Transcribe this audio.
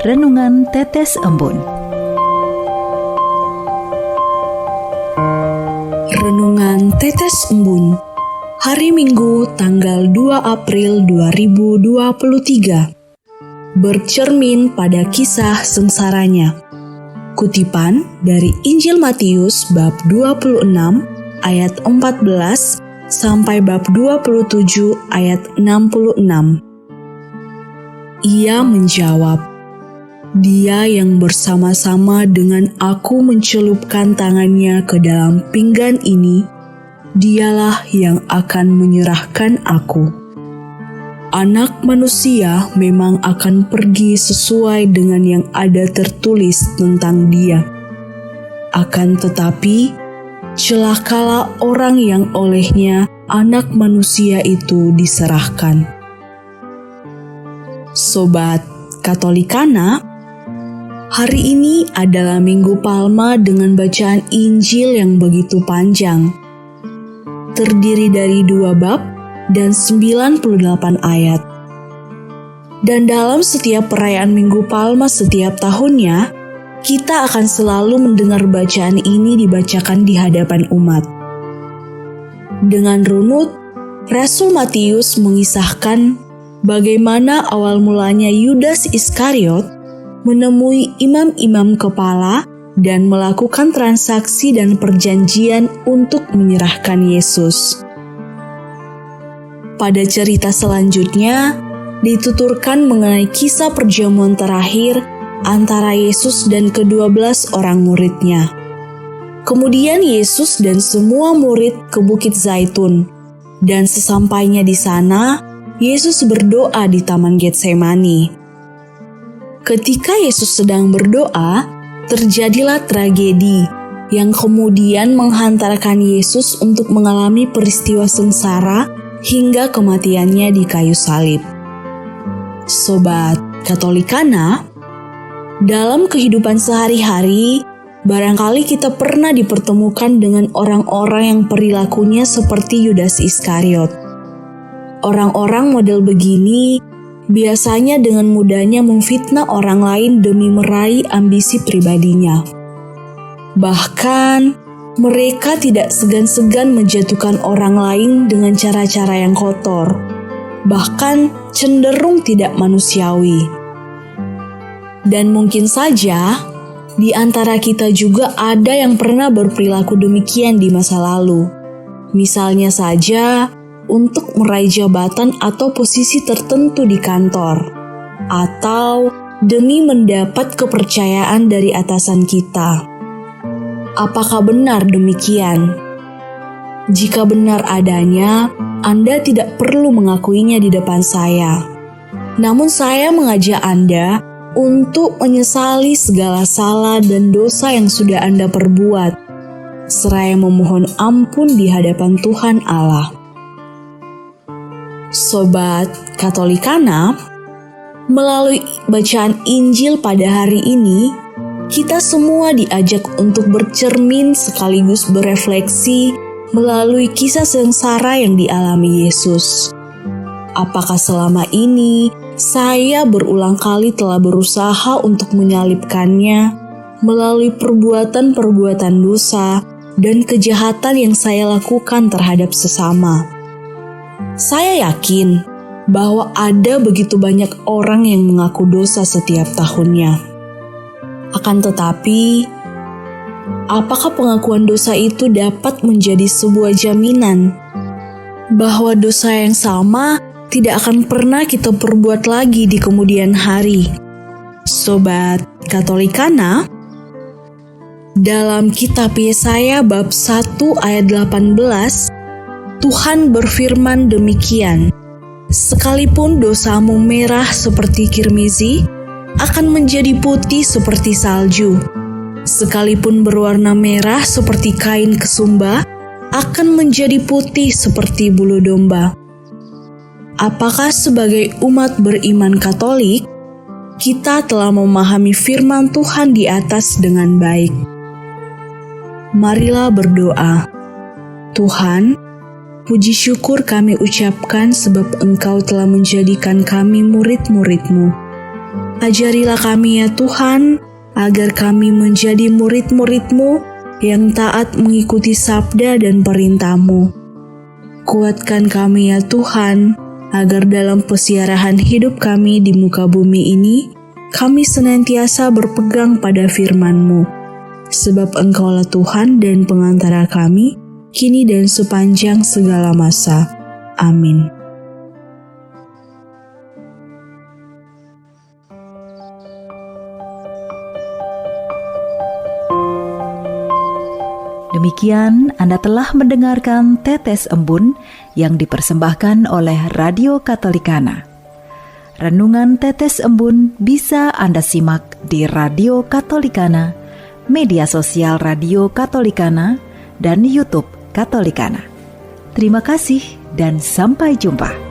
Renungan Tetes Embun. Renungan Tetes Embun, hari Minggu tanggal 2 April 2023. Bercermin pada kisah sengsaranya. Kutipan dari Injil Matius bab 26 ayat 14 sampai bab 27 ayat 66. Ia menjawab, "Dia yang bersama-sama dengan aku mencelupkan tangannya ke dalam pinggan ini, dialah yang akan menyerahkan aku. Anak manusia memang akan pergi sesuai dengan yang ada tertulis tentang dia. Akan tetapi, celakalah orang yang olehnya anak manusia itu diserahkan." Sobat Katolikana, hari ini adalah Minggu Palma dengan bacaan Injil yang begitu panjang. Terdiri dari 2 bab dan 98 ayat. Dan dalam setiap perayaan Minggu Palma setiap tahunnya, kita akan selalu mendengar bacaan ini dibacakan di hadapan umat. Dengan runut, Rasul Matius mengisahkan bagaimana awal mulanya Yudas Iskariot menemui imam-imam kepala dan melakukan transaksi dan perjanjian untuk menyerahkan Yesus. Pada cerita selanjutnya, dituturkan mengenai kisah perjamuan terakhir antara Yesus dan ke-12 orang muridnya. Kemudian Yesus dan semua murid ke Bukit Zaitun, dan sesampainya di sana, Yesus berdoa di Taman Getsemani. Ketika Yesus sedang berdoa, terjadilah tragedi yang kemudian menghantarkan Yesus untuk mengalami peristiwa sengsara hingga kematiannya di kayu salib. Sobat Katolikana, dalam kehidupan sehari-hari, barangkali kita pernah dipertemukan dengan orang-orang yang perilakunya seperti Yudas Iskariot. Orang-orang model begini biasanya dengan mudahnya memfitnah orang lain demi meraih ambisi pribadinya. Bahkan, mereka tidak segan-segan menjatuhkan orang lain dengan cara-cara yang kotor, bahkan cenderung tidak manusiawi. Dan mungkin saja, di antara kita juga ada yang pernah berperilaku demikian di masa lalu. Misalnya saja, untuk meraih jabatan atau posisi tertentu di kantor, atau demi mendapat kepercayaan dari atasan kita. Apakah benar demikian? Jika benar adanya, Anda tidak perlu mengakuinya di depan saya. Namun saya mengajak Anda untuk menyesali segala salah dan dosa yang sudah Anda perbuat, seraya memohon ampun di hadapan Tuhan Allah. Sobat Katolikana, melalui bacaan Injil pada hari ini, kita semua diajak untuk bercermin sekaligus berefleksi melalui kisah sengsara yang dialami Yesus. Apakah selama ini saya berulang kali telah berusaha untuk menyalibkannya melalui perbuatan-perbuatan dosa dan kejahatan yang saya lakukan terhadap sesama? Saya yakin bahwa ada begitu banyak orang yang mengaku dosa setiap tahunnya. Akan tetapi, apakah pengakuan dosa itu dapat menjadi sebuah jaminan bahwa dosa yang sama tidak akan pernah kita perbuat lagi di kemudian hari? Sobat Katolikana, dalam kitab Yesaya bab 1 ayat 18, Tuhan berfirman demikian, "Sekalipun dosamu merah seperti kirmizi, akan menjadi putih seperti salju. Sekalipun berwarna merah seperti kain kesumba, akan menjadi putih seperti bulu domba." Apakah sebagai umat beriman Katolik, kita telah memahami firman Tuhan di atas dengan baik? Marilah berdoa. Tuhan, puji syukur kami ucapkan sebab Engkau telah menjadikan kami murid-murid-Mu. Ajarilah kami ya Tuhan, agar kami menjadi murid-murid-Mu yang taat mengikuti sabda dan perintah-Mu. Kuatkan kami ya Tuhan, agar dalam pesiarahan hidup kami di muka bumi ini, kami senantiasa berpegang pada firman-Mu. Sebab Engkaulah Tuhan dan pengantara kami, kini dan sepanjang segala masa. Amin. Demikian Anda telah mendengarkan Tetes Embun yang dipersembahkan oleh Radio Katolikana. Renungan Tetes Embun bisa Anda simak di Radio Katolikana, media sosial Radio Katolikana, dan YouTube Katolikana. Terima kasih dan sampai jumpa.